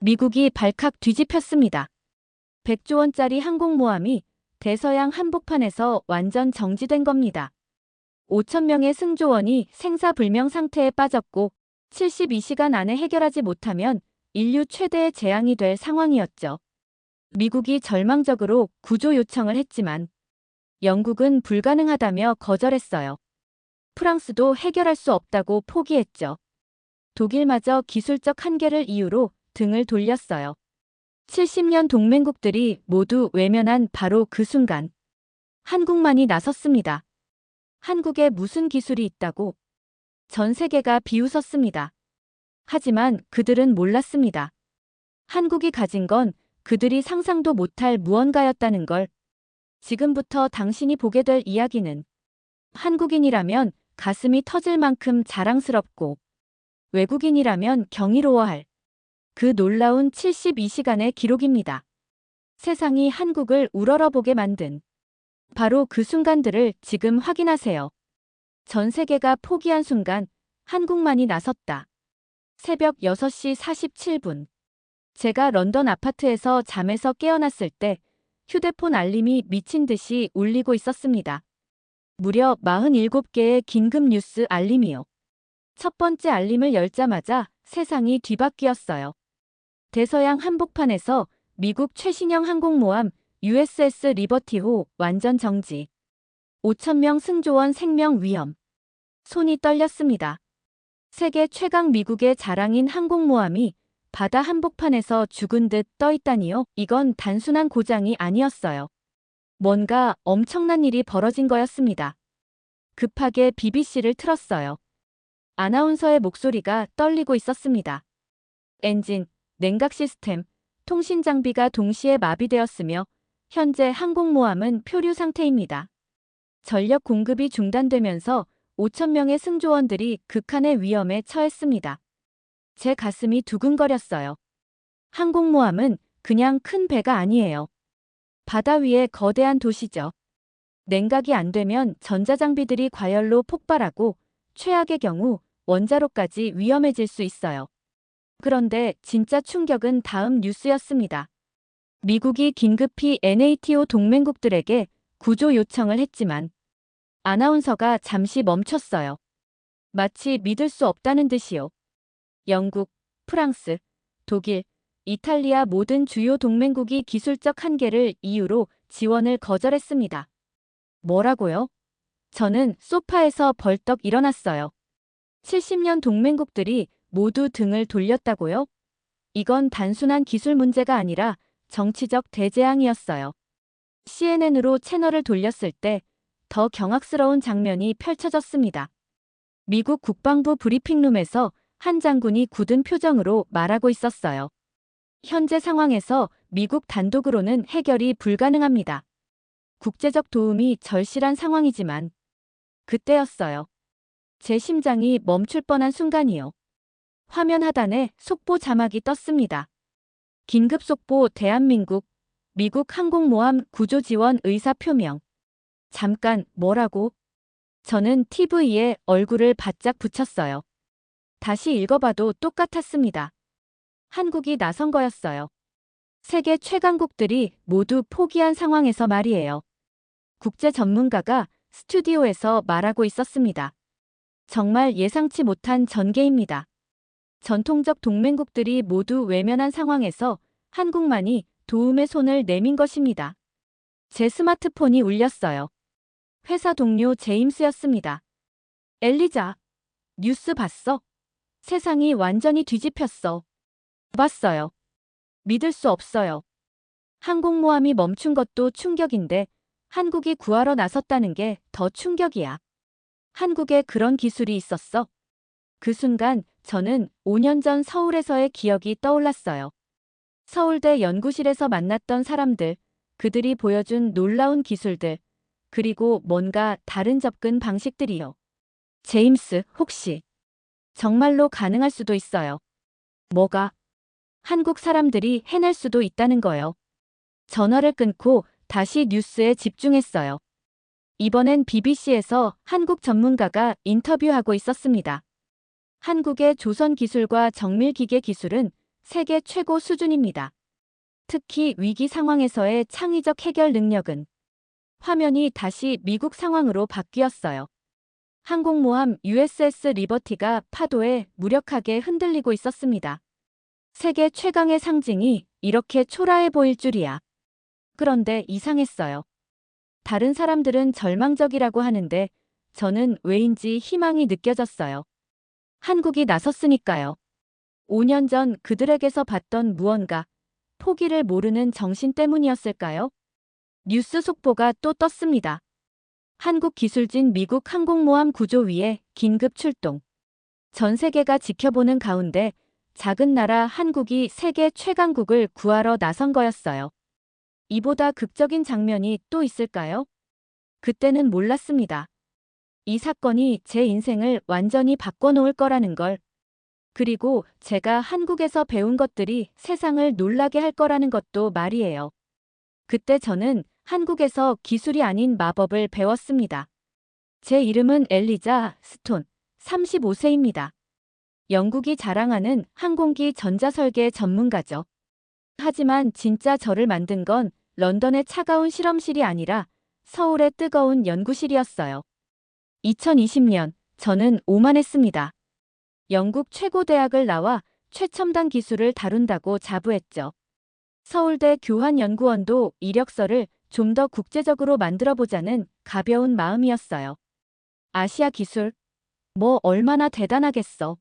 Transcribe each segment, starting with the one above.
미국이 발칵 뒤집혔습니다. 100조 원짜리 항공모함이 대서양 한복판에서 완전 정지된 겁니다. 5천 명의 승조원이 생사불명 상태에 빠졌고 72시간 안에 해결하지 못하면 인류 최대의 재앙이 될 상황이었죠. 미국이 절망적으로 구조 요청을 했지만 영국은 불가능하다며 거절했어요. 프랑스도 해결할 수 없다고 포기했죠. 독일마저 기술적 한계를 이유로 등을 돌렸어요. 70년 동맹국들이 모두 외면한 바로 그 순간 한국만이 나섰습니다. 한국에 무슨 기술이 있다고? 전 세계가 비웃었습니다. 하지만 그들은 몰랐습니다. 한국이 가진 건 그들이 상상도 못할 무언가였다는 걸. 지금부터 당신이 보게 될 이야기는 한국인이라면 가슴이 터질 만큼 자랑스럽고 외국인이라면 경이로워할 그 놀라운 72시간의 기록입니다. 세상이 한국을 우러러보게 만든 바로 그 순간들을 지금 확인하세요. 전 세계가 포기한 순간 한국만이 나섰다. 새벽 6시 47분. 제가 런던 아파트에서 잠에서 깨어났을 때 휴대폰 알림이 미친 듯이 울리고 있었습니다. 무려 47개의 긴급 뉴스 알림이요. 첫 번째 알림을 열자마자 세상이 뒤바뀌었어요. 대서양 한복판에서 미국 최신형 항공모함 USS 리버티호 완전 정지. 5천 명 승조원 생명 위험. 손이 떨렸습니다. 세계 최강 미국의 자랑인 항공모함이 바다 한복판에서 죽은 듯 떠있다니요. 이건 단순한 고장이 아니었어요. 뭔가 엄청난 일이 벌어진 거였습니다. 급하게 BBC를 틀었어요. 아나운서의 목소리가 떨리고 있었습니다. 엔진, 냉각 시스템, 통신 장비가 동시에 마비되었으며 현재 항공모함은 표류 상태입니다. 전력 공급이 중단되면서 5천 명의 승조원들이 극한의 위험에 처했습니다. 제 가슴이 두근거렸어요. 항공모함은 그냥 큰 배가 아니에요. 바다 위의 거대한 도시죠. 냉각이 안 되면 전자장비들이 과열로 폭발하고 최악의 경우 원자로까지 위험해질 수 있어요. 그런데 진짜 충격은 다음 뉴스였습니다. 미국이 긴급히 NATO 동맹국들에게 구조 요청을 했지만 아나운서가 잠시 멈췄어요. 마치 믿을 수 없다는 듯이요. 영국, 프랑스, 독일, 이탈리아 모든 주요 동맹국이 기술적 한계를 이유로 지원을 거절했습니다. 뭐라고요? 저는 소파에서 벌떡 일어났어요. 70년 동맹국들이 모두 등을 돌렸다고요? 이건 단순한 기술 문제가 아니라 정치적 대재앙이었어요. CNN으로 채널을 돌렸을 때 더 경악스러운 장면이 펼쳐졌습니다. 미국 국방부 브리핑룸에서 한 장군이 굳은 표정으로 말하고 있었어요. 현재 상황에서 미국 단독으로는 해결이 불가능합니다. 국제적 도움이 절실한 상황이지만 그때였어요. 제 심장이 멈출 뻔한 순간이요. 화면 하단에 속보 자막이 떴습니다. 긴급 속보 대한민국, 미국 항공모함 구조 지원 의사 표명. 잠깐, 뭐라고? 저는 TV에 얼굴을 바짝 붙였어요. 다시 읽어봐도 똑같았습니다. 한국이 나선 거였어요. 세계 최강국들이 모두 포기한 상황에서 말이에요. 국제 전문가가 스튜디오에서 말하고 있었습니다. 정말 예상치 못한 전개입니다. 전통적 동맹국들이 모두 외면한 상황에서 한국만이 도움의 손을 내민 것입니다. 제 스마트폰이 울렸어요. 회사 동료 제임스였습니다. 엘리자, 뉴스 봤어? 세상이 완전히 뒤집혔어. 봤어요. 믿을 수 없어요. 항공모함이 멈춘 것도 충격인데 한국이 구하러 나섰다는 게 더 충격이야. 한국에 그런 기술이 있었어? 그 순간 저는 5년 전 서울에서의 기억이 떠올랐어요. 서울대 연구실에서 만났던 사람들, 그들이 보여준 놀라운 기술들, 그리고 뭔가 다른 접근 방식들이요. 제임스, 혹시 정말로 가능할 수도 있어요. 뭐가? 한국 사람들이 해낼 수도 있다는 거요. 전화를 끊고 다시 뉴스에 집중했어요. 이번엔 BBC에서 한국 전문가가 인터뷰하고 있었습니다. 한국의 조선 기술과 정밀 기계 기술은 세계 최고 수준입니다. 특히 위기 상황에서의 창의적 해결 능력은. 화면이 다시 미국 상황으로 바뀌었어요. 항공모함 USS 리버티가 파도에 무력하게 흔들리고 있었습니다. 세계 최강의 상징이 이렇게 초라해 보일 줄이야. 그런데 이상했어요. 다른 사람들은 절망적이라고 하는데 저는 왜인지 희망이 느껴졌어요. 한국이 나섰으니까요. 5년 전 그들에게서 봤던 무언가, 포기를 모르는 정신 때문이었을까요? 뉴스 속보가 또 떴습니다. 한국 기술진 미국 항공모함 구조 위에 긴급 출동. 전 세계가 지켜보는 가운데 작은 나라 한국이 세계 최강국을 구하러 나선 거였어요. 이보다 극적인 장면이 또 있을까요? 그때는 몰랐습니다. 이 사건이 제 인생을 완전히 바꿔놓을 거라는 걸. 그리고 제가 한국에서 배운 것들이 세상을 놀라게 할 거라는 것도 말이에요. 그때 저는 한국에서 기술이 아닌 마법을 배웠습니다. 제 이름은 엘리자 스톤, 35세입니다. 영국이 자랑하는 항공기 전자설계 전문가죠. 하지만 진짜 저를 만든 건 런던의 차가운 실험실이 아니라 서울의 뜨거운 연구실이었어요. 2020년, 저는 오만했습니다. 영국 최고 대학을 나와 최첨단 기술을 다룬다고 자부했죠. 서울대 교환연구원도 이력서를 좀 더 국제적으로 만들어보자는 가벼운 마음이었어요. 아시아 기술? 뭐 얼마나 대단하겠어.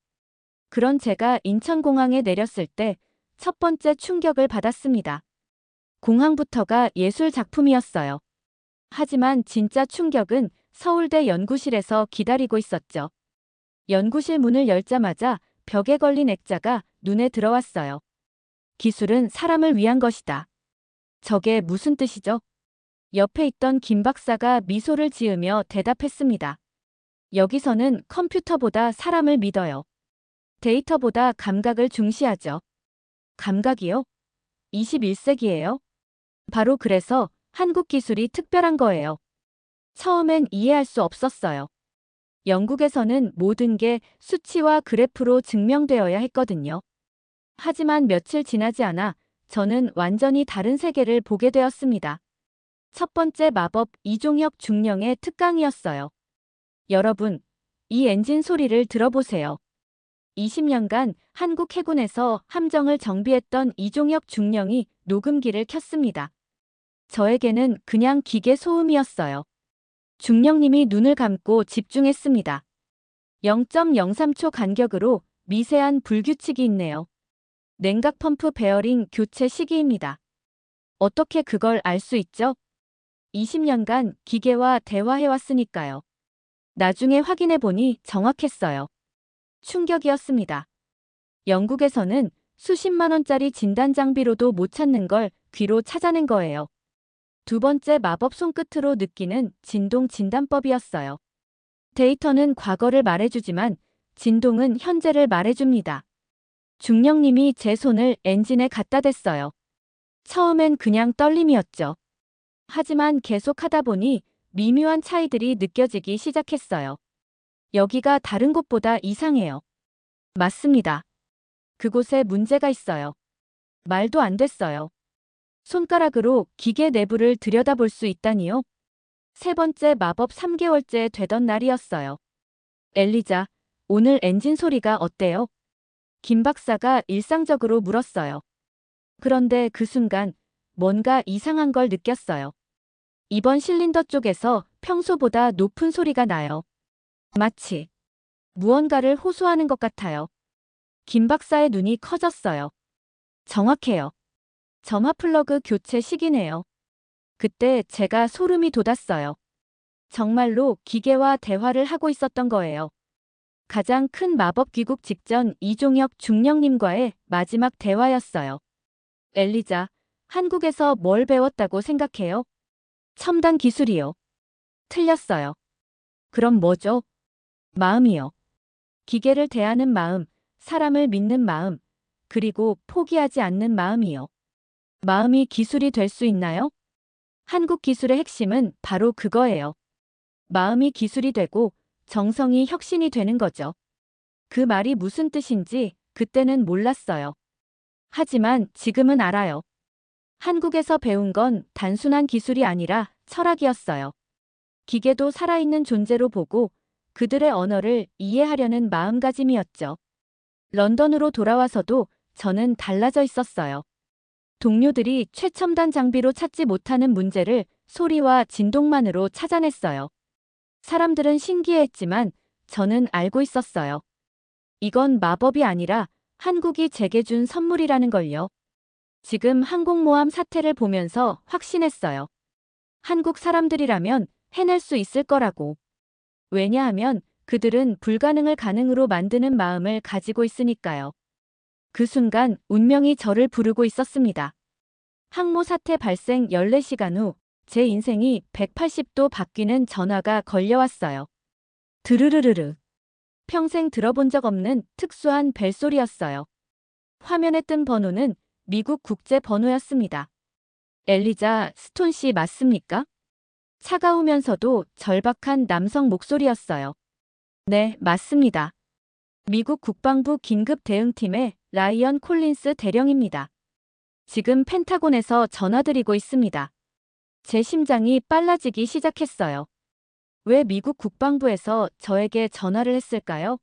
그런 제가 인천공항에 내렸을 때 첫 번째 충격을 받았습니다. 공항부터가 예술 작품이었어요. 하지만 진짜 충격은 서울대 연구실에서 기다리고 있었죠. 연구실 문을 열자마자 벽에 걸린 액자가 눈에 들어왔어요. 기술은 사람을 위한 것이다. 저게 무슨 뜻이죠? 옆에 있던 김 박사가 미소를 지으며 대답했습니다. 여기서는 컴퓨터보다 사람을 믿어요. 데이터보다 감각을 중시하죠. 감각이요? 21세기예요? 바로 그래서 한국 기술이 특별한 거예요. 처음엔 이해할 수 없었어요. 영국에서는 모든 게 수치와 그래프로 증명되어야 했거든요. 하지만 며칠 지나지 않아 저는 완전히 다른 세계를 보게 되었습니다. 첫 번째 마법 이종혁 중령의 특강이었어요. 여러분, 이 엔진 소리를 들어보세요. 20년간 한국 해군에서 함정을 정비했던 이종혁 중령이 녹음기를 켰습니다. 저에게는 그냥 기계 소음이었어요. 중령님이 눈을 감고 집중했습니다. 0.03초 간격으로 미세한 불규칙이 있네요. 냉각 펌프 베어링 교체 시기입니다. 어떻게 그걸 알 수 있죠? 20년간 기계와 대화해왔으니까요. 나중에 확인해보니 정확했어요. 충격이었습니다. 영국에서는 수십만 원짜리 진단 장비로도 못 찾는 걸 귀로 찾아낸 거예요. 두 번째 마법 손끝으로 느끼는 진동 진단법이었어요. 데이터는 과거를 말해주지만 진동은 현재를 말해줍니다. 중령님이 제 손을 엔진에 갖다 댔어요. 처음엔 그냥 떨림이었죠. 하지만 계속 하다 보니 미묘한 차이들이 느껴지기 시작했어요. 여기가 다른 곳보다 이상해요. 맞습니다. 그곳에 문제가 있어요. 말도 안 됐어요. 손가락으로 기계 내부를 들여다볼 수 있다니요? 세 번째 마법 3개월째 되던 날이었어요. 엘리자, 오늘 엔진 소리가 어때요? 김 박사가 일상적으로 물었어요. 그런데 그 순간 뭔가 이상한 걸 느꼈어요. 이번 실린더 쪽에서 평소보다 높은 소리가 나요. 마치 무언가를 호소하는 것 같아요. 김 박사의 눈이 커졌어요. 정확해요. 점화 플러그 교체 시기네요. 그때 제가 소름이 돋았어요. 정말로 기계와 대화를 하고 있었던 거예요. 가장 큰 마법 귀국 직전 이종혁 중령님과의 마지막 대화였어요. 엘리자, 한국에서 뭘 배웠다고 생각해요? 첨단 기술이요. 틀렸어요. 그럼 뭐죠? 마음이요. 기계를 대하는 마음, 사람을 믿는 마음, 그리고 포기하지 않는 마음이요. 마음이 기술이 될 수 있나요? 한국 기술의 핵심은 바로 그거예요. 마음이 기술이 되고 정성이 혁신이 되는 거죠. 그 말이 무슨 뜻인지 그때는 몰랐어요. 하지만 지금은 알아요. 한국에서 배운 건 단순한 기술이 아니라 철학이었어요. 기계도 살아있는 존재로 보고 그들의 언어를 이해하려는 마음가짐이었죠. 런던으로 돌아와서도 저는 달라져 있었어요. 동료들이 최첨단 장비로 찾지 못하는 문제를 소리와 진동만으로 찾아냈어요. 사람들은 신기해했지만 저는 알고 있었어요. 이건 마법이 아니라 한국이 제게 준 선물이라는 걸요. 지금 항공모함 사태를 보면서 확신했어요. 한국 사람들이라면 해낼 수 있을 거라고. 왜냐하면 그들은 불가능을 가능으로 만드는 마음을 가지고 있으니까요. 그 순간 운명이 저를 부르고 있었습니다. 항모 사태 발생 14시간 후 제 인생이 180도 바뀌는 전화가 걸려왔어요. 드르르르르. 평생 들어본 적 없는 특수한 벨소리였어요. 화면에 뜬 번호는 미국 국제 번호였습니다. 엘리자 스톤 씨 맞습니까? 차가우면서도 절박한 남성 목소리였어요. 네, 맞습니다. 미국 국방부 긴급 대응팀의 라이언 콜린스 대령입니다. 지금 펜타곤에서 전화드리고 있습니다. 제 심장이 빨라지기 시작했어요. 왜 미국 국방부에서 저에게 전화를 했을까요?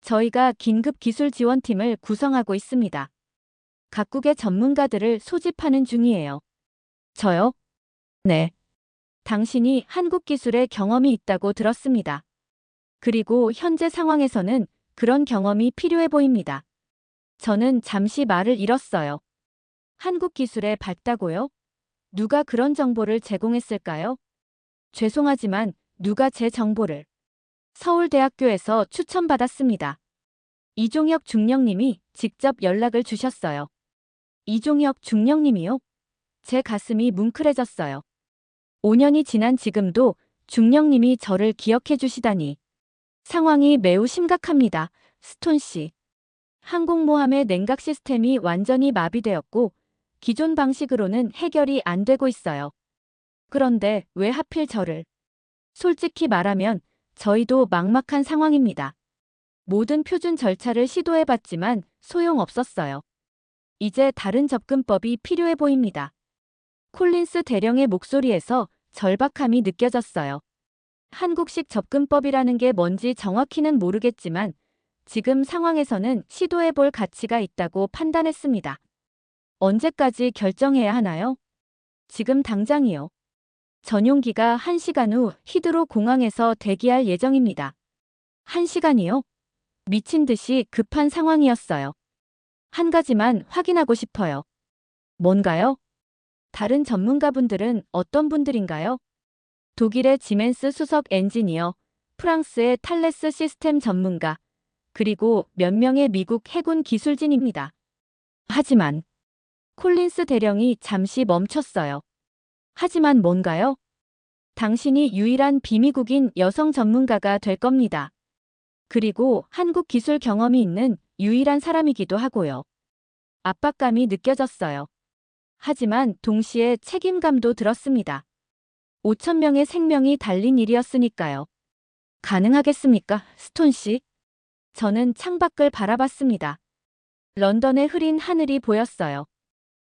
저희가 긴급 기술 지원팀을 구성하고 있습니다. 각국의 전문가들을 소집하는 중이에요. 저요? 네. 당신이 한국 기술에 경험이 있다고 들었습니다. 그리고 현재 상황에서는 그런 경험이 필요해 보입니다. 저는 잠시 말을 잃었어요. 한국 기술에 밝다고요? 누가 그런 정보를 제공했을까요? 죄송하지만 누가 제 정보를 서울대학교에서 추천받았습니다. 이종혁 중령님이 직접 연락을 주셨어요. 이종혁 중령님이요? 제 가슴이 뭉클해졌어요. 5년이 지난 지금도 중령님이 저를 기억해 주시다니. 상황이 매우 심각합니다. 스톤 씨. 항공모함의 냉각 시스템이 완전히 마비되었고 기존 방식으로는 해결이 안 되고 있어요. 그런데 왜 하필 저를? 솔직히 말하면 저희도 막막한 상황입니다. 모든 표준 절차를 시도해봤지만 소용없었어요. 이제 다른 접근법이 필요해 보입니다. 콜린스 대령의 목소리에서 절박함이 느껴졌어요. 한국식 접근법이라는 게 뭔지 정확히는 모르겠지만 지금 상황에서는 시도해볼 가치가 있다고 판단했습니다. 언제까지 결정해야 하나요? 지금 당장이요. 전용기가 1시간 후 히드로 공항에서 대기할 예정입니다. 1시간이요? 미친 듯이 급한 상황이었어요. 한 가지만 확인하고 싶어요. 뭔가요? 다른 전문가분들은 어떤 분들인가요? 독일의 지멘스 수석 엔지니어, 프랑스의 탈레스 시스템 전문가, 그리고 몇 명의 미국 해군 기술진입니다. 하지만 콜린스 대령이 잠시 멈췄어요. 하지만 뭔가요? 당신이 유일한 비미국인 여성 전문가가 될 겁니다. 그리고 한국 기술 경험이 있는 유일한 사람이기도 하고요. 압박감이 느껴졌어요. 하지만 동시에 책임감도 들었습니다. 5천 명의 생명이 달린 일이었으니까요. 가능하겠습니까, 스톤 씨? 저는 창밖을 바라봤습니다. 런던의 흐린 하늘이 보였어요.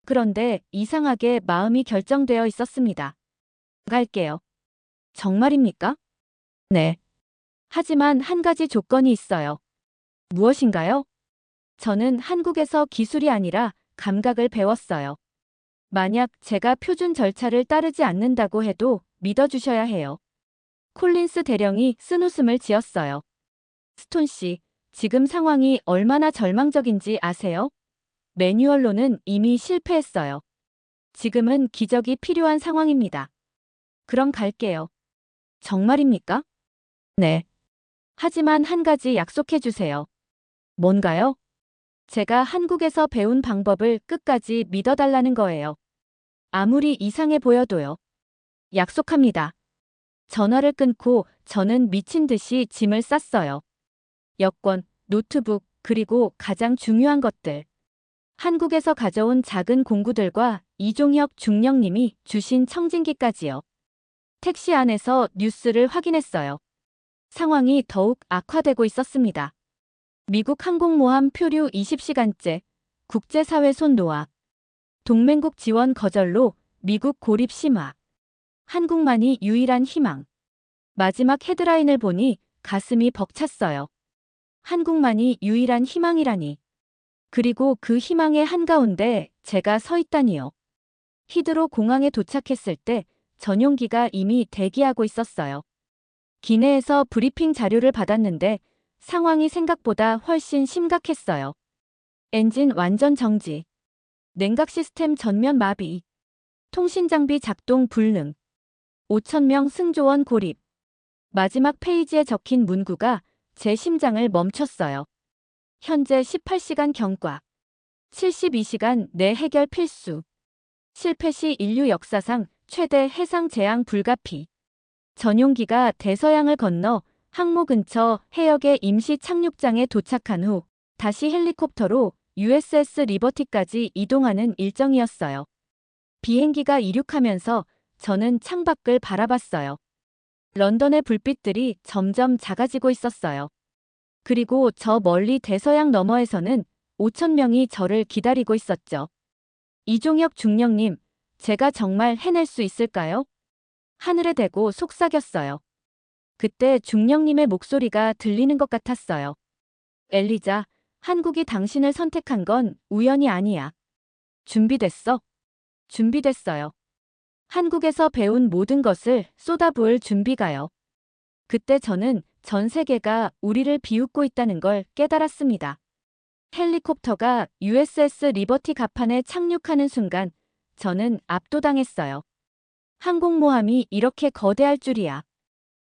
그런데 이상하게 마음이 결정되어 있었습니다. 갈게요. 정말입니까? 네. 하지만 한 가지 조건이 있어요. 무엇인가요? 저는 한국에서 기술이 아니라 감각을 배웠어요. 만약 제가 표준 절차를 따르지 않는다고 해도 믿어주셔야 해요. 콜린스 대령이 쓴웃음을 지었어요. 스톤 씨, 지금 상황이 얼마나 절망적인지 아세요? 매뉴얼로는 이미 실패했어요. 지금은 기적이 필요한 상황입니다. 그럼 갈게요. 정말입니까? 네. 하지만 한 가지 약속해 주세요. 뭔가요? 제가 한국에서 배운 방법을 끝까지 믿어달라는 거예요. 아무리 이상해 보여도요. 약속합니다. 전화를 끊고 저는 미친 듯이 짐을 쌌어요. 여권, 노트북, 그리고 가장 중요한 것들. 한국에서 가져온 작은 공구들과 이종혁 중령님이 주신 청진기까지요. 택시 안에서 뉴스를 확인했어요. 상황이 더욱 악화되고 있었습니다. 미국 항공모함 표류 20시간째, 국제사회 손 놓아. 동맹국 지원 거절로 미국 고립 심화. 한국만이 유일한 희망. 마지막 헤드라인을 보니 가슴이 벅찼어요. 한국만이 유일한 희망이라니. 그리고 그 희망의 한가운데 제가 서 있다니요. 히드로 공항에 도착했을 때 전용기가 이미 대기하고 있었어요. 기내에서 브리핑 자료를 받았는데 상황이 생각보다 훨씬 심각했어요. 엔진 완전 정지. 냉각 시스템 전면 마비. 통신 장비 작동 불능. 5,000명 승조원 고립. 마지막 페이지에 적힌 문구가 제 심장을 멈췄어요. 현재 18시간 경과. 72시간 내 해결 필수. 실패 시 인류 역사상 최대 해상 재앙 불가피. 전용기가 대서양을 건너 항모 근처 해역의 임시 착륙장에 도착한 후 다시 헬리콥터로 USS 리버티까지 이동하는 일정이었어요. 비행기가 이륙하면서 저는 창밖을 바라봤어요. 런던의 불빛들이 점점 작아지고 있었어요. 그리고 저 멀리 대서양 너머에서는 5,000명이 저를 기다리고 있었죠. 이종혁 중령님, 제가 정말 해낼 수 있을까요? 하늘에 대고 속삭였어요. 그때 중령님의 목소리가 들리는 것 같았어요. 엘리자, 한국이 당신을 선택한 건 우연이 아니야. 준비됐어? 준비됐어요. 한국에서 배운 모든 것을 쏟아부을 준비가요. 그때 저는 전 세계가 우리를 비웃고 있다는 걸 깨달았습니다. 헬리콥터가 USS 리버티 갑판에 착륙하는 순간 저는 압도당했어요. 항공모함이 이렇게 거대할 줄이야.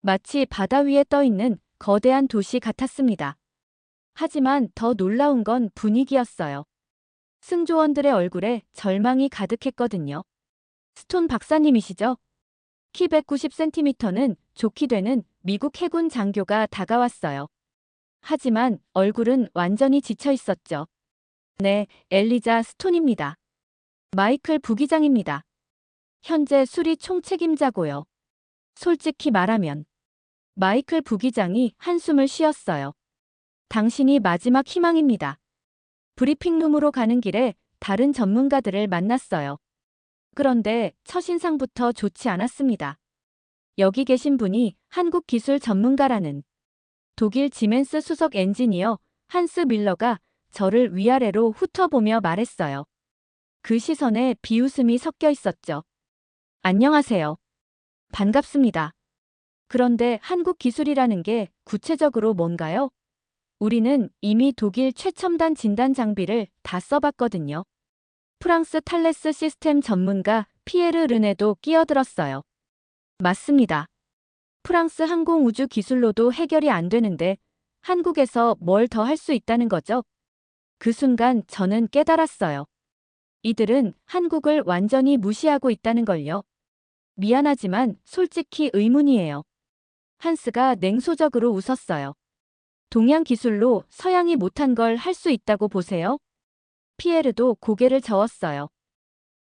마치 바다 위에 떠 있는 거대한 도시 같았습니다. 하지만 더 놀라운 건 분위기였어요. 승조원들의 얼굴에 절망이 가득했거든요. 스톤 박사님이시죠? 키 190cm는 좋게 되는 미국 해군 장교가 다가왔어요. 하지만 얼굴은 완전히 지쳐 있었죠. 네, 엘리자 스톤입니다. 마이클 부기장입니다. 현재 수리 총책임자고요. 솔직히 말하면 마이클 부기장이 한숨을 쉬었어요. 당신이 마지막 희망입니다. 브리핑룸으로 가는 길에 다른 전문가들을 만났어요. 그런데 첫인상부터 좋지 않았습니다. 여기 계신 분이 한국 기술 전문가라는 독일 지멘스 수석 엔지니어 한스 밀러가 저를 위아래로 훑어보며 말했어요. 그 시선에 비웃음이 섞여 있었죠. 안녕하세요. 반갑습니다. 그런데 한국 기술이라는 게 구체적으로 뭔가요? 우리는 이미 독일 최첨단 진단 장비를 다 써봤거든요. 프랑스 탈레스 시스템 전문가 피에르 르네도 끼어들었어요. 맞습니다. 프랑스 항공우주 기술로도 해결이 안 되는데 한국에서 뭘 더 할 수 있다는 거죠? 그 순간 저는 깨달았어요. 이들은 한국을 완전히 무시하고 있다는 걸요. 미안하지만 솔직히 의문이에요. 한스가 냉소적으로 웃었어요. 동양 기술로 서양이 못한 걸 할 수 있다고 보세요? 피에르도 고개를 저었어요.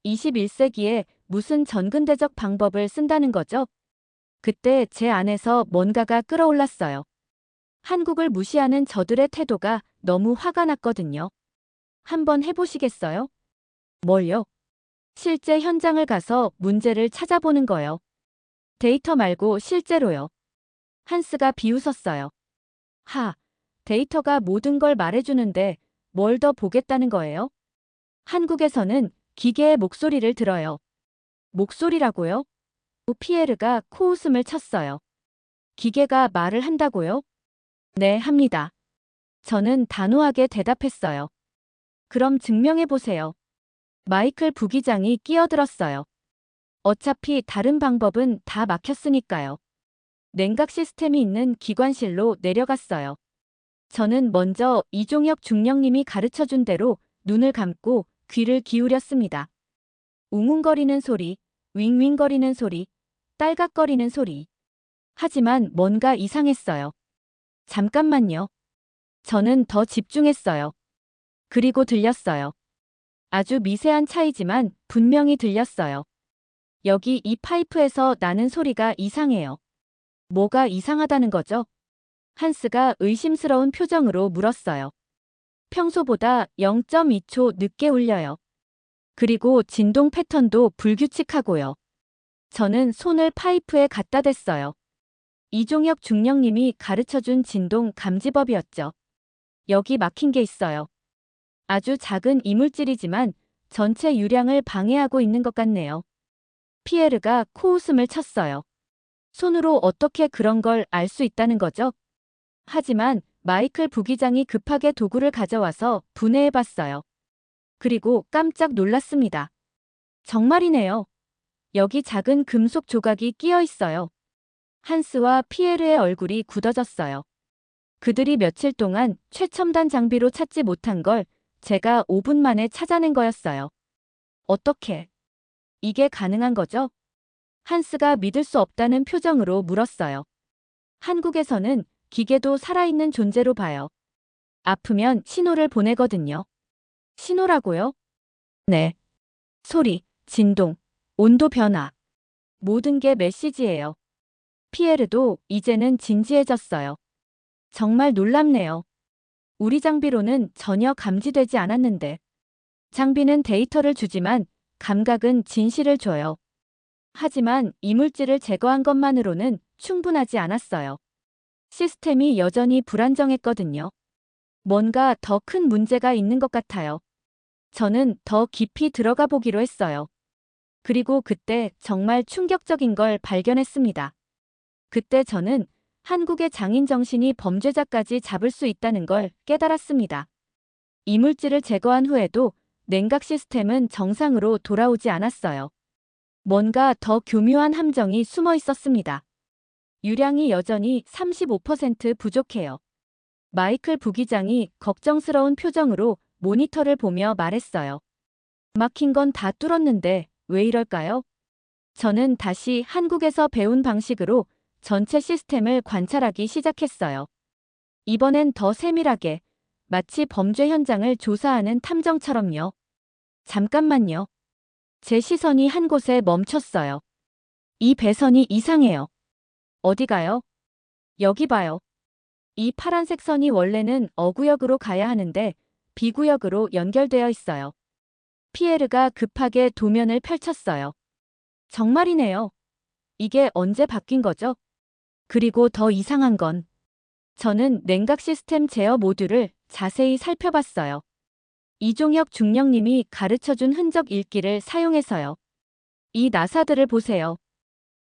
21세기에 무슨 전근대적 방법을 쓴다는 거죠? 그때 제 안에서 뭔가가 끌어올랐어요. 한국을 무시하는 저들의 태도가 너무 화가 났거든요. 한번 해보시겠어요? 뭘요? 실제 현장을 가서 문제를 찾아보는 거요. 데이터 말고 실제로요. 한스가 비웃었어요. 데이터가 모든 걸 말해주는데 뭘 더 보겠다는 거예요? 한국에서는 기계의 목소리를 들어요. 목소리라고요? 피에르가 코웃음을 쳤어요. 기계가 말을 한다고요? 네, 합니다. 저는 단호하게 대답했어요. 그럼 증명해보세요. 마이클 부기장이 끼어들었어요. 어차피 다른 방법은 다 막혔으니까요. 냉각 시스템이 있는 기관실로 내려갔어요. 저는 먼저 이종혁 중령님이 가르쳐준 대로 눈을 감고 귀를 기울였습니다. 웅웅거리는 소리, 윙윙거리는 소리, 딸깍거리는 소리. 하지만 뭔가 이상했어요. 잠깐만요. 저는 더 집중했어요. 그리고 들렸어요. 아주 미세한 차이지만 분명히 들렸어요. 여기 이 파이프에서 나는 소리가 이상해요. 뭐가 이상하다는 거죠? 한스가 의심스러운 표정으로 물었어요. 평소보다 0.2초 늦게 울려요. 그리고 진동 패턴도 불규칙하고요. 저는 손을 파이프에 갖다 댔어요. 이종혁 중령님이 가르쳐준 진동 감지법이었죠. 여기 막힌 게 있어요. 아주 작은 이물질이지만 전체 유량을 방해하고 있는 것 같네요. 피에르가 코웃음을 쳤어요. 손으로 어떻게 그런 걸 알 수 있다는 거죠? 하지만 마이클 부기장이 급하게 도구를 가져와서 분해해봤어요. 그리고 깜짝 놀랐습니다. 정말이네요. 여기 작은 금속 조각이 끼어 있어요. 한스와 피에르의 얼굴이 굳어졌어요. 그들이 며칠 동안 최첨단 장비로 찾지 못한 걸 제가 5분 만에 찾아낸 거였어요. 어떻게? 이게 가능한 거죠? 한스가 믿을 수 없다는 표정으로 물었어요. 한국에서는 기계도 살아있는 존재로 봐요. 아프면 신호를 보내거든요. 신호라고요? 네. 소리, 진동, 온도 변화. 모든 게 메시지예요. 피에르도 이제는 진지해졌어요. 정말 놀랍네요. 우리 장비로는 전혀 감지되지 않았는데. 장비는 데이터를 주지만 감각은 진실을 줘요. 하지만 이물질을 제거한 것만으로는 충분하지 않았어요. 시스템이 여전히 불안정했거든요. 뭔가 더 큰 문제가 있는 것 같아요. 저는 더 깊이 들어가 보기로 했어요. 그리고 그때 정말 충격적인 걸 발견했습니다. 그때 저는 한국의 장인 정신이 범죄자까지 잡을 수 있다는 걸 깨달았습니다. 이물질을 제거한 후에도 냉각 시스템은 정상으로 돌아오지 않았어요. 뭔가 더 교묘한 함정이 숨어 있었습니다. 유량이 여전히 35% 부족해요. 마이클 부기장이 걱정스러운 표정으로 모니터를 보며 말했어요. 막힌 건 다 뚫었는데 왜 이럴까요? 저는 다시 한국에서 배운 방식으로 전체 시스템을 관찰하기 시작했어요. 이번엔 더 세밀하게, 마치 범죄 현장을 조사하는 탐정처럼요. 잠깐만요. 제 시선이 한 곳에 멈췄어요. 이 배선이 이상해요. 어디가요? 여기 봐요. 이 파란색 선이 원래는 어구역으로 가야 하는데 B구역으로 연결되어 있어요. 피에르가 급하게 도면을 펼쳤어요. 정말이네요. 이게 언제 바뀐 거죠? 그리고 더 이상한 건 저는 냉각 시스템 제어 모듈을 자세히 살펴봤어요. 이종혁 중령님이 가르쳐준 흔적 읽기를 사용해서요. 이 나사들을 보세요.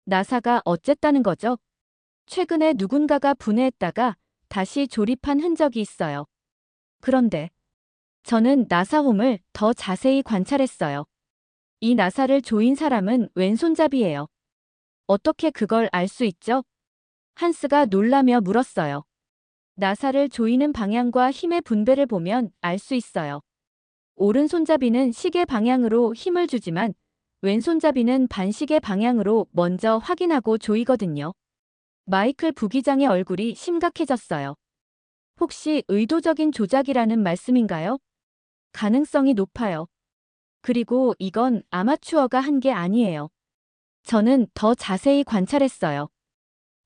나사가 어쨌다는 거죠? 최근에 누군가가 분해했다가 다시 조립한 흔적이 있어요. 그런데 저는 나사홈을 더 자세히 관찰했어요. 이 나사를 조인 사람은 왼손잡이예요. 어떻게 그걸 알 수 있죠? 한스가 놀라며 물었어요. 나사를 조이는 방향과 힘의 분배를 보면 알 수 있어요. 오른손잡이는 시계 방향으로 힘을 주지만 왼손잡이는 반시계 방향으로 먼저 확인하고 조이거든요. 마이클 부기장의 얼굴이 심각해졌어요. 혹시 의도적인 조작이라는 말씀인가요? 가능성이 높아요. 그리고 이건 아마추어가 한 게 아니에요. 저는 더 자세히 관찰했어요.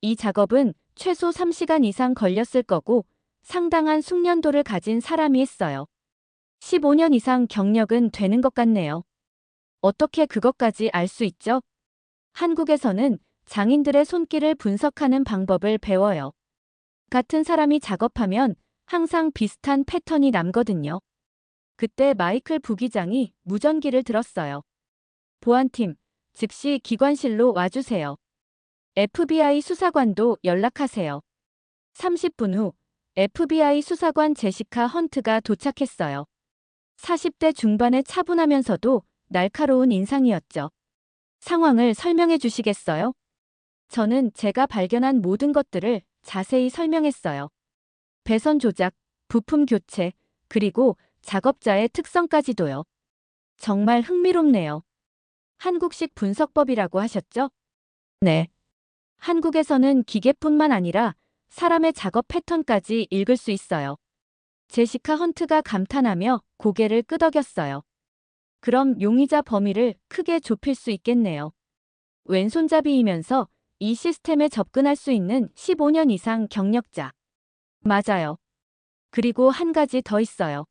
이 작업은 최소 3시간 이상 걸렸을 거고 상당한 숙련도를 가진 사람이 했어요. 15년 이상 경력은 되는 것 같네요. 어떻게 그것까지 알 수 있죠? 한국에서는 장인들의 손길을 분석하는 방법을 배워요. 같은 사람이 작업하면 항상 비슷한 패턴이 남거든요. 그때 마이클 부기장이 무전기를 들었어요. 보안팀, 즉시 기관실로 와주세요. FBI 수사관도 연락하세요. 30분 후 FBI 수사관 제시카 헌트가 도착했어요. 40대 중반의 차분하면서도 날카로운 인상이었죠. 상황을 설명해 주시겠어요? 저는 제가 발견한 모든 것들을 자세히 설명했어요. 배선 조작, 부품 교체, 그리고 작업자의 특성까지도요. 정말 흥미롭네요. 한국식 분석법이라고 하셨죠? 네. 한국에서는 기계뿐만 아니라 사람의 작업 패턴까지 읽을 수 있어요. 제시카 헌트가 감탄하며 고개를 끄덕였어요. 그럼 용의자 범위를 크게 좁힐 수 있겠네요. 왼손잡이이면서 이 시스템에 접근할 수 있는 15년 이상 경력자. 맞아요. 그리고 한 가지 더 있어요.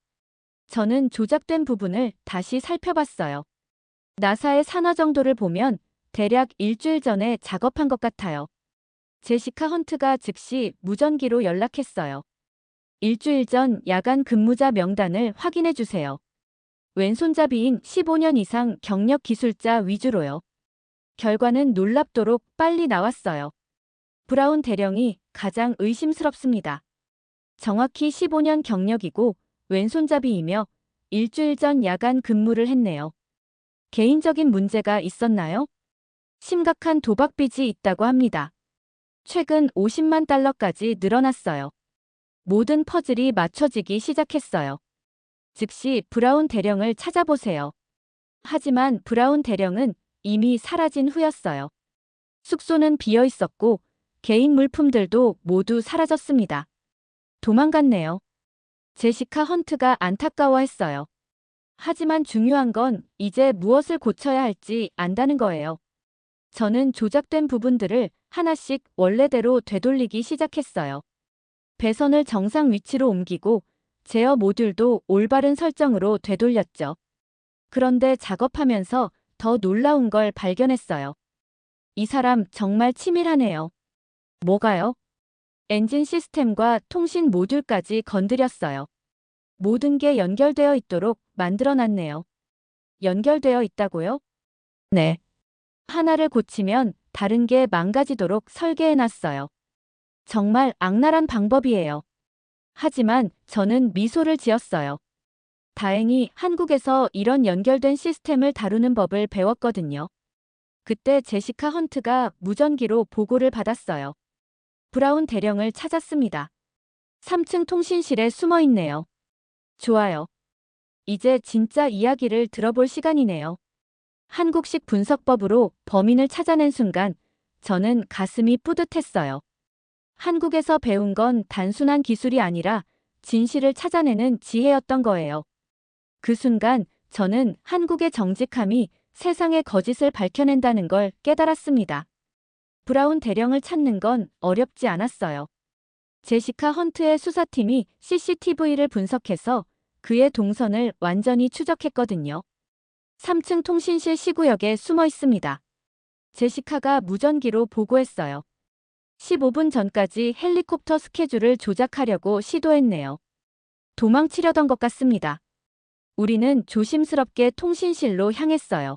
저는 조작된 부분을 다시 살펴봤어요. 나사의 산화 정도를 보면 대략 일주일 전에 작업한 것 같아요. 제시카 헌트가 즉시 무전기로 연락했어요. 일주일 전 야간 근무자 명단을 확인해 주세요. 왼손잡이인 15년 이상 경력 기술자 위주로요. 결과는 놀랍도록 빨리 나왔어요. 브라운 대령이 가장 의심스럽습니다. 정확히 15년 경력이고 왼손잡이이며 일주일 전 야간 근무를 했네요. 개인적인 문제가 있었나요? 심각한 도박 빚이 있다고 합니다. 최근 50만 달러까지 늘어났어요. 모든 퍼즐이 맞춰지기 시작했어요. 즉시 브라운 대령을 찾아보세요. 하지만 브라운 대령은 이미 사라진 후였어요. 숙소는 비어 있었고 개인 물품들도 모두 사라졌습니다. 도망갔네요. 제시카 헌트가 안타까워했어요. 하지만 중요한 건 이제 무엇을 고쳐야 할지 안다는 거예요. 저는 조작된 부분들을 하나씩 원래대로 되돌리기 시작했어요. 배선을 정상 위치로 옮기고 제어 모듈도 올바른 설정으로 되돌렸죠. 그런데 작업하면서 더 놀라운 걸 발견했어요. 이 사람 정말 치밀하네요. 뭐가요? 엔진 시스템과 통신 모듈까지 건드렸어요. 모든 게 연결되어 있도록 만들어놨네요. 연결되어 있다고요? 네. 하나를 고치면 다른 게 망가지도록 설계해놨어요. 정말 악랄한 방법이에요. 하지만 저는 미소를 지었어요. 다행히 한국에서 이런 연결된 시스템을 다루는 법을 배웠거든요. 그때 제시카 헌트가 무전기로 보고를 받았어요. 브라운 대령을 찾았습니다. 3층 통신실에 숨어 있네요. 좋아요. 이제 진짜 이야기를 들어볼 시간이네요. 한국식 분석법으로 범인을 찾아낸 순간 저는 가슴이 뿌듯했어요. 한국에서 배운 건 단순한 기술이 아니라 진실을 찾아내는 지혜였던 거예요. 그 순간 저는 한국의 정직함이 세상의 거짓을 밝혀낸다는 걸 깨달았습니다. 브라운 대령을 찾는 건 어렵지 않았어요. 제시카 헌트의 수사팀이 CCTV를 분석해서 그의 동선을 완전히 추적했거든요. 3층 통신실 시구역에 숨어 있습니다. 제시카가 무전기로 보고했어요. 15분 전까지 헬리콥터 스케줄을 조작하려고 시도했네요. 도망치려던 것 같습니다. 우리는 조심스럽게 통신실로 향했어요.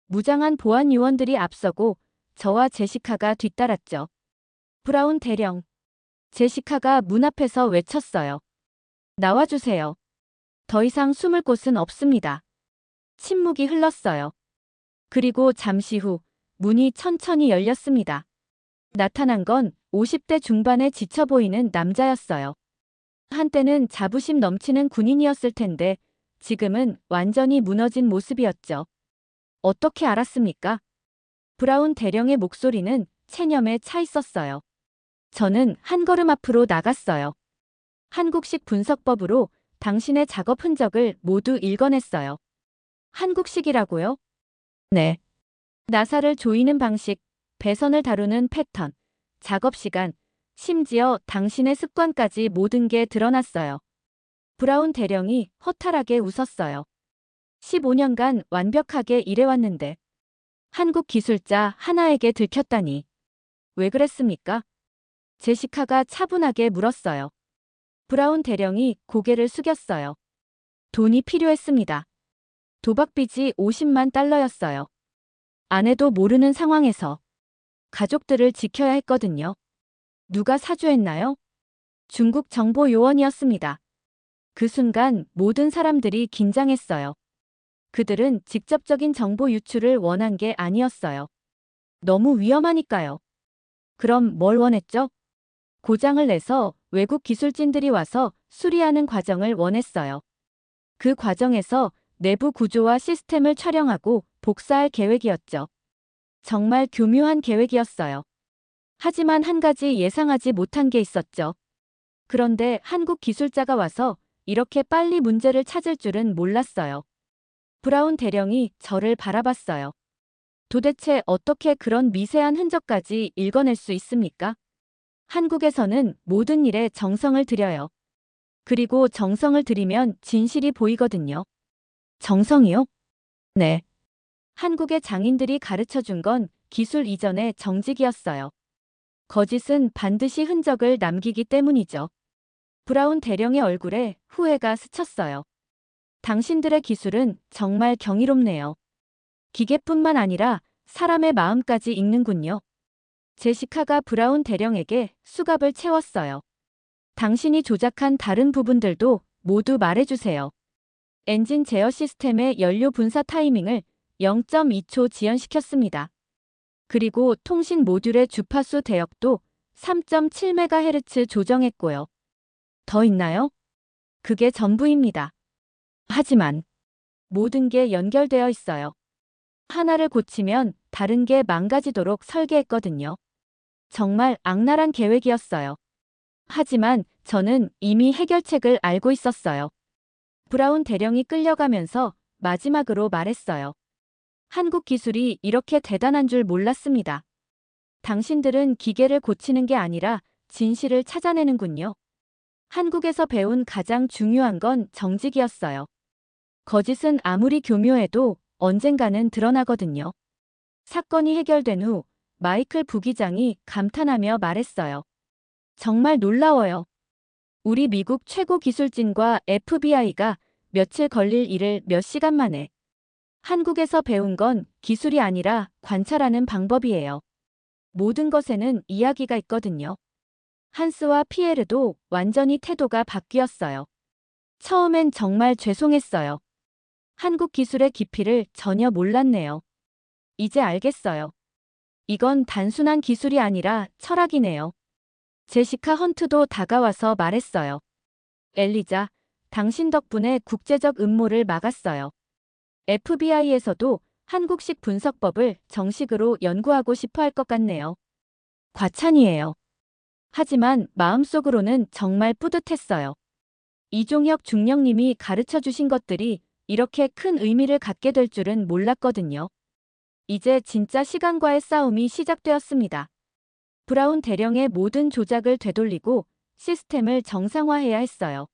무장한 보안 요원들이 앞서고 저와 제시카가 뒤따랐죠. 브라운 대령. 제시카가 문 앞에서 외쳤어요. 나와주세요. 더 이상 숨을 곳은 없습니다. 침묵이 흘렀어요. 그리고 잠시 후 문이 천천히 열렸습니다. 나타난 건 50대 중반에 지쳐 보이는 남자였어요. 한때는 자부심 넘치는 군인이었을 텐데 지금은 완전히 무너진 모습이었죠. 어떻게 알았습니까? 브라운 대령의 목소리는 체념에 차 있었어요. 저는 한 걸음 앞으로 나갔어요. 한국식 분석법으로 당신의 작업 흔적을 모두 읽어냈어요. 한국식이라고요? 네. 나사를 조이는 방식, 배선을 다루는 패턴, 작업 시간, 심지어 당신의 습관까지 모든 게 드러났어요. 브라운 대령이 허탈하게 웃었어요. 15년간 완벽하게 일해왔는데 한국 기술자 하나에게 들켰다니. 왜 그랬습니까? 제시카가 차분하게 물었어요. 브라운 대령이 고개를 숙였어요. 돈이 필요했습니다. 도박빚이 50만 달러였어요. 아내도 모르는 상황에서 가족들을 지켜야 했거든요. 누가 사주했나요? 중국 정보 요원이었습니다. 그 순간 모든 사람들이 긴장했어요. 그들은 직접적인 정보 유출을 원한 게 아니었어요. 너무 위험하니까요. 그럼 뭘 원했죠? 고장을 내서 외국 기술진들이 와서 수리하는 과정을 원했어요. 그 과정에서 내부 구조와 시스템을 촬영하고 복사할 계획이었죠. 정말 교묘한 계획이었어요. 하지만 한 가지 예상하지 못한 게 있었죠. 그런데 한국 기술자가 와서 이렇게 빨리 문제를 찾을 줄은 몰랐어요. 브라운 대령이 저를 바라봤어요. 도대체 어떻게 그런 미세한 흔적까지 읽어낼 수 있습니까? 한국에서는 모든 일에 정성을 들여요. 그리고 정성을 들이면 진실이 보이거든요. 정성이요? 네. 한국의 장인들이 가르쳐 준 건 기술 이전의 정직이었어요. 거짓은 반드시 흔적을 남기기 때문이죠. 브라운 대령의 얼굴에 후회가 스쳤어요. 당신들의 기술은 정말 경이롭네요. 기계뿐만 아니라 사람의 마음까지 읽는군요. 제시카가 브라운 대령에게 수갑을 채웠어요. 당신이 조작한 다른 부분들도 모두 말해주세요. 엔진 제어 시스템의 연료 분사 타이밍을 0.2초 지연시켰습니다. 그리고 통신 모듈의 주파수 대역도 3.7MHz 조정했고요. 더 있나요? 그게 전부입니다. 하지만 모든 게 연결되어 있어요. 하나를 고치면 다른 게 망가지도록 설계했거든요. 정말 악랄한 계획이었어요. 하지만 저는 이미 해결책을 알고 있었어요. 브라운 대령이 끌려가면서 마지막으로 말했어요. 한국 기술이 이렇게 대단한 줄 몰랐습니다. 당신들은 기계를 고치는 게 아니라 진실을 찾아내는군요. 한국에서 배운 가장 중요한 건 정직이었어요. 거짓은 아무리 교묘해도 언젠가는 드러나거든요. 사건이 해결된 후 마이클 부기장이 감탄하며 말했어요. 정말 놀라워요. 우리 미국 최고 기술진과 FBI가 며칠 걸릴 일을 몇 시간 만에. 한국에서 배운 건 기술이 아니라 관찰하는 방법이에요. 모든 것에는 이야기가 있거든요. 한스와 피에르도 완전히 태도가 바뀌었어요. 처음엔 정말 죄송했어요. 한국 기술의 깊이를 전혀 몰랐네요. 이제 알겠어요. 이건 단순한 기술이 아니라 철학이네요. 제시카 헌트도 다가와서 말했어요. 엘리자, 당신 덕분에 국제적 음모를 막았어요. FBI에서도 한국식 분석법을 정식으로 연구하고 싶어 할 것 같네요. 과찬이에요. 하지만 마음속으로는 정말 뿌듯했어요. 이종혁 중령님이 가르쳐 주신 것들이 이렇게 큰 의미를 갖게 될 줄은 몰랐거든요. 이제 진짜 시간과의 싸움이 시작되었습니다. 브라운 대령의 모든 조작을 되돌리고 시스템을 정상화해야 했어요.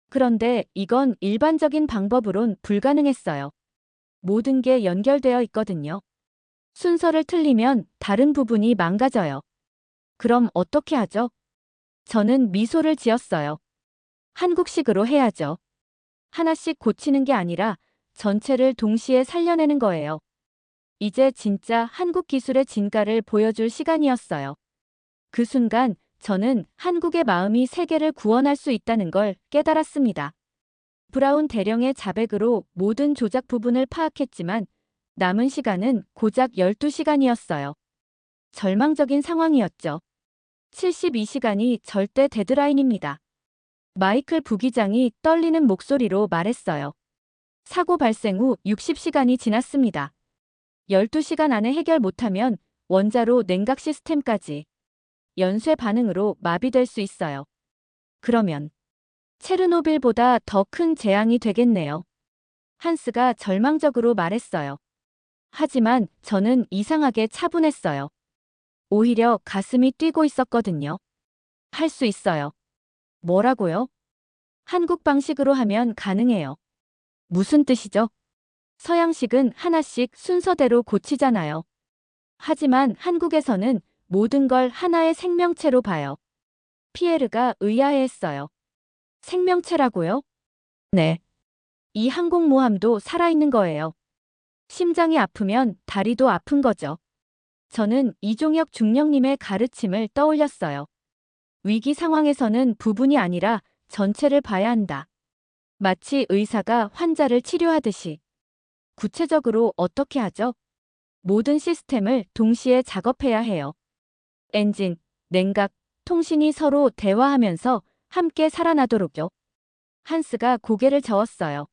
그런데 이건 일반적인 방법으론 불가능했어요. 모든 게 연결되어 있거든요. 순서를 틀리면 다른 부분이 망가져요. 그럼 어떻게 하죠? 저는 미소를 지었어요. 한국식으로 해야죠. 하나씩 고치는 게 아니라 전체를 동시에 살려내는 거예요. 이제 진짜 한국 기술의 진가를 보여줄 시간이었어요. 그 순간 저는 한국의 마음이 세계를 구원할 수 있다는 걸 깨달았습니다. 브라운 대령의 자백으로 모든 조작 부분을 파악했지만 남은 시간은 고작 12시간이었어요. 절망적인 상황이었죠. 72시간이 절대 데드라인입니다. 마이클 부기장이 떨리는 목소리로 말했어요. 사고 발생 후 60시간이 지났습니다. 12시간 안에 해결 못하면 원자로 냉각 시스템까지 연쇄 반응으로 마비될 수 있어요. 그러면 체르노빌보다 더 큰 재앙이 되겠네요. 한스가 절망적으로 말했어요. 하지만 저는 이상하게 차분했어요. 오히려 가슴이 뛰고 있었거든요. 할 수 있어요. 뭐라고요? 한국 방식으로 하면 가능해요. 무슨 뜻이죠? 서양식은 하나씩 순서대로 고치잖아요. 하지만 한국에서는 모든 걸 하나의 생명체로 봐요. 피에르가 의아해했어요. 생명체라고요? 네. 이 항공모함도 살아있는 거예요. 심장이 아프면 다리도 아픈 거죠. 저는 이종혁 중령님의 가르침을 떠올렸어요. 위기 상황에서는 부분이 아니라 전체를 봐야 한다. 마치 의사가 환자를 치료하듯이. 구체적으로 어떻게 하죠? 모든 시스템을 동시에 작업해야 해요. 엔진, 냉각, 통신이 서로 대화하면서 함께 살아나도록요. 한스가 고개를 저었어요.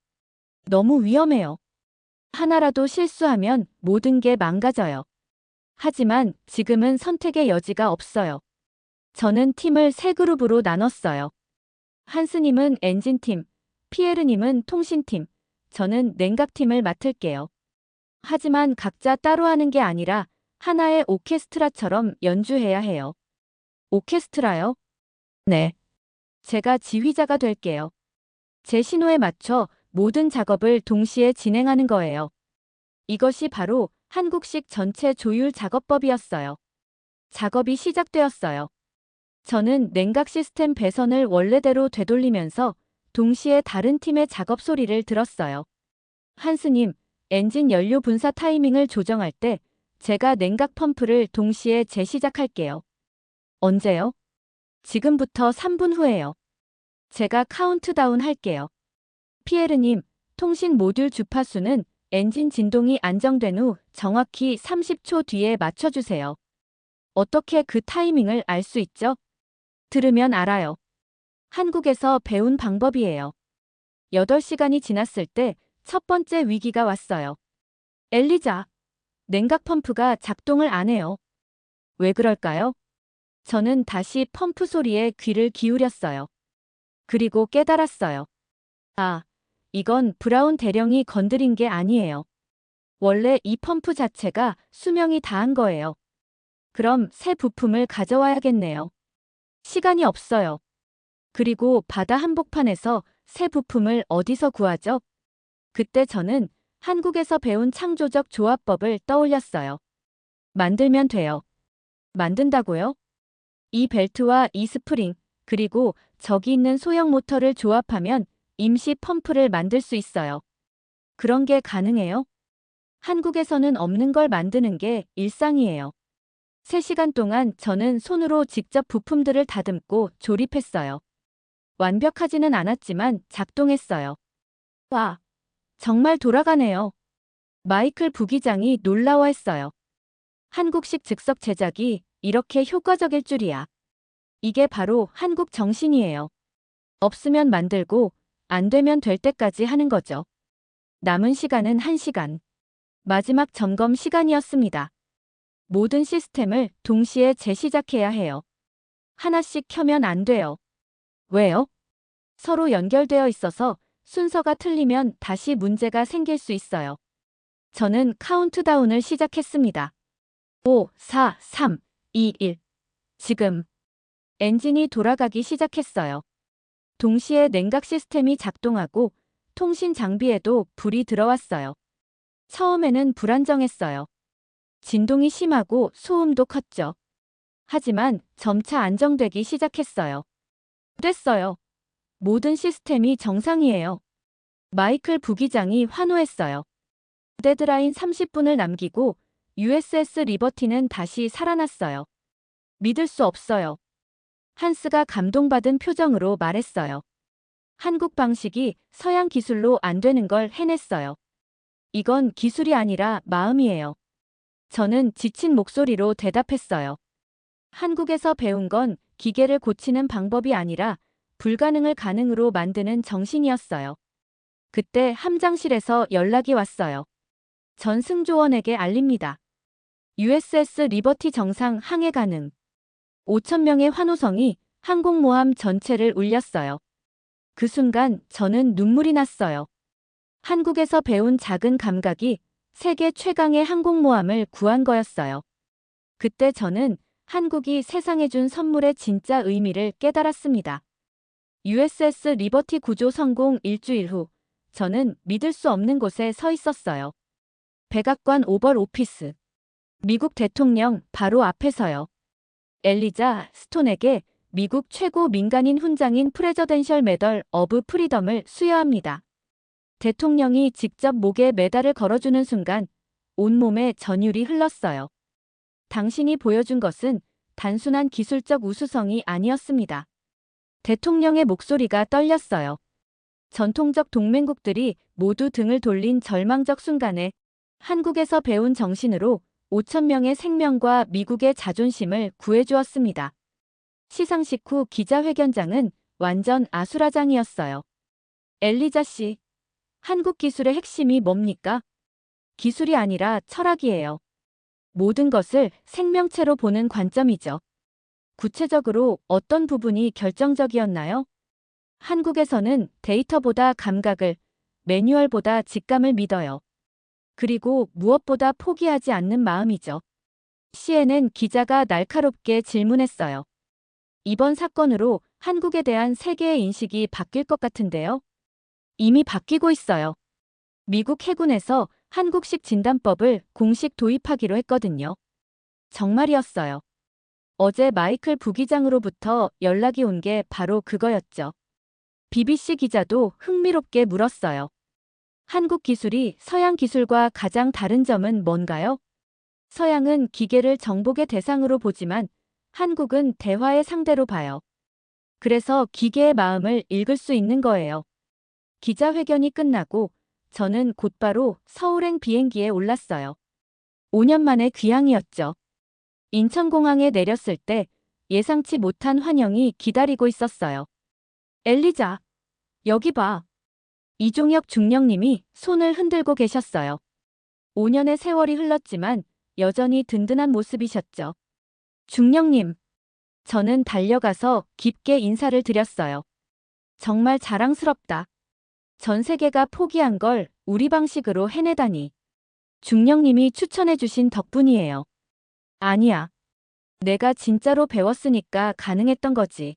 너무 위험해요. 하나라도 실수하면 모든 게 망가져요. 하지만 지금은 선택의 여지가 없어요. 저는 팀을 세 그룹으로 나눴어요. 한스님은 엔진팀, 피에르님은 통신팀, 저는 냉각팀을 맡을게요. 하지만 각자 따로 하는 게 아니라 하나의 오케스트라처럼 연주해야 해요. 오케스트라요? 네. 제가 지휘자가 될게요. 제 신호에 맞춰 모든 작업을 동시에 진행하는 거예요. 이것이 바로 한국식 전체 조율 작업법이었어요. 작업이 시작되었어요. 저는 냉각 시스템 배선을 원래대로 되돌리면서 동시에 다른 팀의 작업 소리를 들었어요. 한스님, 엔진 연료 분사 타이밍을 조정할 때 제가 냉각 펌프를 동시에 재시작할게요. 언제요? 지금부터 3분 후에요. 제가 카운트다운 할게요. 피에르님, 통신 모듈 주파수는 엔진 진동이 안정된 후 정확히 30초 뒤에 맞춰주세요. 어떻게 그 타이밍을 알 수 있죠? 들으면 알아요. 한국에서 배운 방법이에요. 8시간이 지났을 때 첫 번째 위기가 왔어요. 엘리자, 냉각 펌프가 작동을 안 해요. 왜 그럴까요? 저는 다시 펌프 소리에 귀를 기울였어요. 그리고 깨달았어요. 아, 이건 브라운 대령이 건드린 게 아니에요. 원래 이 펌프 자체가 수명이 다한 거예요. 그럼 새 부품을 가져와야겠네요. 시간이 없어요. 그리고 바다 한복판에서 새 부품을 어디서 구하죠? 그때 저는 한국에서 배운 창조적 조합법을 떠올렸어요. 만들면 돼요. 만든다고요? 이 벨트와 이 스프링, 그리고 저기 있는 소형 모터를 조합하면 임시 펌프를 만들 수 있어요. 그런 게 가능해요? 한국에서는 없는 걸 만드는 게 일상이에요. 3시간 동안 저는 손으로 직접 부품들을 다듬고 조립했어요. 완벽하지는 않았지만 작동했어요. 와, 정말 돌아가네요. 마이클 부기장이 놀라워했어요. 한국식 즉석 제작이 이렇게 효과적일 줄이야. 이게 바로 한국 정신이에요. 없으면 만들고 안 되면 될 때까지 하는 거죠. 남은 시간은 1시간. 마지막 점검 시간이었습니다. 모든 시스템을 동시에 재시작해야 해요. 하나씩 켜면 안 돼요. 왜요? 서로 연결되어 있어서 순서가 틀리면 다시 문제가 생길 수 있어요. 저는 카운트다운을 시작했습니다. 5, 4, 3, 2, 1. 지금. 엔진이 돌아가기 시작했어요. 동시에 냉각 시스템이 작동하고 통신 장비에도 불이 들어왔어요. 처음에는 불안정했어요. 진동이 심하고 소음도 컸죠. 하지만 점차 안정되기 시작했어요. 됐어요. 모든 시스템이 정상이에요. 마이클 부기장이 환호했어요. 데드라인 30분을 남기고 USS 리버티는 다시 살아났어요. 믿을 수 없어요. 한스가 감동받은 표정으로 말했어요. 한국 방식이 서양 기술로 안 되는 걸 해냈어요. 이건 기술이 아니라 마음이에요. 저는 지친 목소리로 대답했어요. 한국에서 배운 건 기계를 고치는 방법이 아니라 불가능을 가능으로 만드는 정신이었어요. 그때 함장실에서 연락이 왔어요. 전 승조원에게 알립니다. USS 리버티 정상 항해 가능. 5,000명의 환호성이 항공모함 전체를 울렸어요. 그 순간 저는 눈물이 났어요. 한국에서 배운 작은 감각이 세계 최강의 항공모함을 구한 거였어요. 그때 저는 한국이 세상에 준 선물의 진짜 의미를 깨달았습니다. USS 리버티 구조 성공 일주일 후, 저는 믿을 수 없는 곳에 서 있었어요. 백악관 오벌 오피스. 미국 대통령 바로 앞에서요. 엘리자 스톤에게 미국 최고 민간인 훈장인 프레저덴셜 메덜 어브 프리덤을 수여합니다. 대통령이 직접 목에 메달을 걸어주는 순간 온몸에 전율이 흘렀어요. 당신이 보여준 것은 단순한 기술적 우수성이 아니었습니다. 대통령의 목소리가 떨렸어요. 전통적 동맹국들이 모두 등을 돌린 절망적 순간에 한국에서 배운 정신으로 5,000명의 생명과 미국의 자존심을 구해주었습니다. 시상식 후 기자회견장은 완전 아수라장이었어요. 엘리자 씨, 한국 기술의 핵심이 뭡니까? 기술이 아니라 철학이에요. 모든 것을 생명체로 보는 관점이죠. 구체적으로 어떤 부분이 결정적이었나요? 한국에서는 데이터보다 감각을, 매뉴얼보다 직감을 믿어요. 그리고 무엇보다 포기하지 않는 마음이죠. CNN 기자가 날카롭게 질문했어요. 이번 사건으로 한국에 대한 세계의 인식이 바뀔 것 같은데요. 이미 바뀌고 있어요. 미국 해군에서 한국식 진단법을 공식 도입하기로 했거든요. 정말이었어요. 어제 마이클 부기장으로부터 연락이 온 게 바로 그거였죠. BBC 기자도 흥미롭게 물었어요. 한국 기술이 서양 기술과 가장 다른 점은 뭔가요? 서양은 기계를 정복의 대상으로 보지만 한국은 대화의 상대로 봐요. 그래서 기계의 마음을 읽을 수 있는 거예요. 기자회견이 끝나고 저는 곧바로 서울행 비행기에 올랐어요. 5년 만의 귀향이었죠. 인천공항에 내렸을 때 예상치 못한 환영이 기다리고 있었어요. 엘리자, 여기 봐. 이종혁 중령님이 손을 흔들고 계셨어요. 5년의 세월이 흘렀지만 여전히 든든한 모습이셨죠. 중령님, 저는 달려가서 깊게 인사를 드렸어요. 정말 자랑스럽다. 전 세계가 포기한 걸 우리 방식으로 해내다니. 중령님이 추천해주신 덕분이에요. 아니야. 내가 진짜로 배웠으니까 가능했던 거지.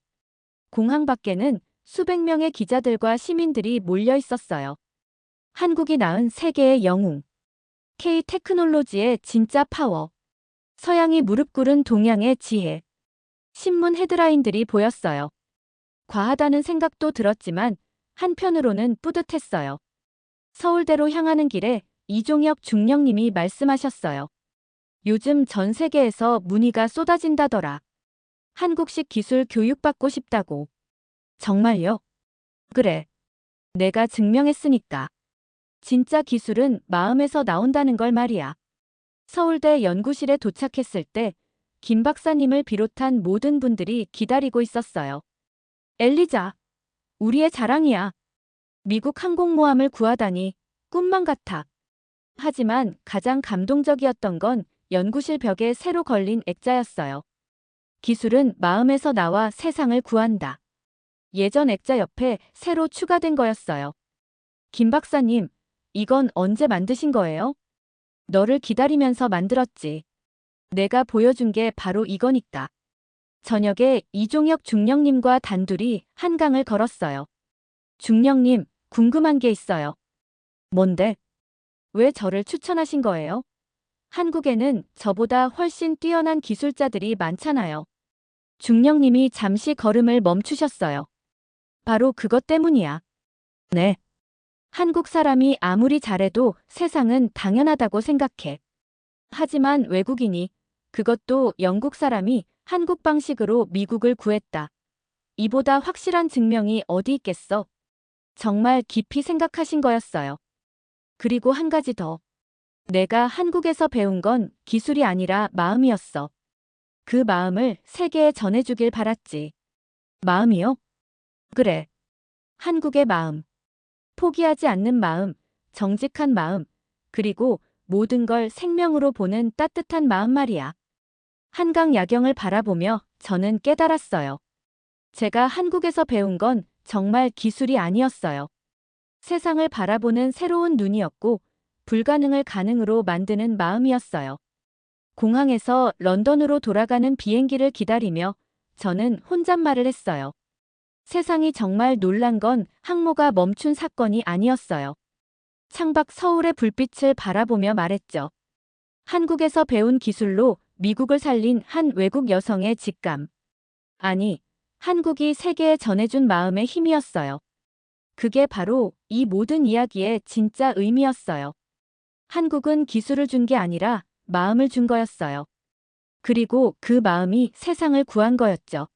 공항 밖에는 수백 명의 기자들과 시민들이 몰려 있었어요. 한국이 낳은 세계의 영웅. K-테크놀로지의 진짜 파워. 서양이 무릎 꿇은 동양의 지혜. 신문 헤드라인들이 보였어요. 과하다는 생각도 들었지만 한편으로는 뿌듯했어요. 서울대로 향하는 길에 이종혁 중령님이 말씀하셨어요. 요즘 전 세계에서 문의가 쏟아진다더라. 한국식 기술 교육받고 싶다고. 정말요? 그래. 내가 증명했으니까. 진짜 기술은 마음에서 나온다는 걸 말이야. 서울대 연구실에 도착했을 때 김 박사님을 비롯한 모든 분들이 기다리고 있었어요. 엘리자, 우리의 자랑이야. 미국 항공모함을 구하다니 꿈만 같아. 하지만 가장 감동적이었던 건 연구실 벽에 새로 걸린 액자였어요. 기술은 마음에서 나와 세상을 구한다. 예전 액자 옆에 새로 추가된 거였어요. 김 박사님, 이건 언제 만드신 거예요? 너를 기다리면서 만들었지. 내가 보여준 게 바로 이거니까. 저녁에 이종혁 중령님과 단둘이 한강을 걸었어요. 중령님, 궁금한 게 있어요. 뭔데? 왜 저를 추천하신 거예요? 한국에는 저보다 훨씬 뛰어난 기술자들이 많잖아요. 중령님이 잠시 걸음을 멈추셨어요. 바로 그것 때문이야. 네. 한국 사람이 아무리 잘해도 세상은 당연하다고 생각해. 하지만 외국인이, 그것도 영국 사람이 한국 방식으로 미국을 구했다. 이보다 확실한 증명이 어디 있겠어? 정말 깊이 생각하신 거였어요. 그리고 한 가지 더. 내가 한국에서 배운 건 기술이 아니라 마음이었어. 그 마음을 세계에 전해주길 바랐지. 마음이요? 그래. 한국의 마음. 포기하지 않는 마음, 정직한 마음, 그리고 모든 걸 생명으로 보는 따뜻한 마음 말이야. 한강 야경을 바라보며 저는 깨달았어요. 제가 한국에서 배운 건 정말 기술이 아니었어요. 세상을 바라보는 새로운 눈이었고 불가능을 가능으로 만드는 마음이었어요. 공항에서 런던으로 돌아가는 비행기를 기다리며 저는 혼잣말을 했어요. 세상이 정말 놀란 건 항모가 멈춘 사건이 아니었어요. 창밖 서울의 불빛을 바라보며 말했죠. 한국에서 배운 기술로 미국을 살린 한 외국 여성의 직감. 아니, 한국이 세계에 전해준 마음의 힘이었어요. 그게 바로 이 모든 이야기의 진짜 의미였어요. 한국은 기술을 준 게 아니라 마음을 준 거였어요. 그리고 그 마음이 세상을 구한 거였죠.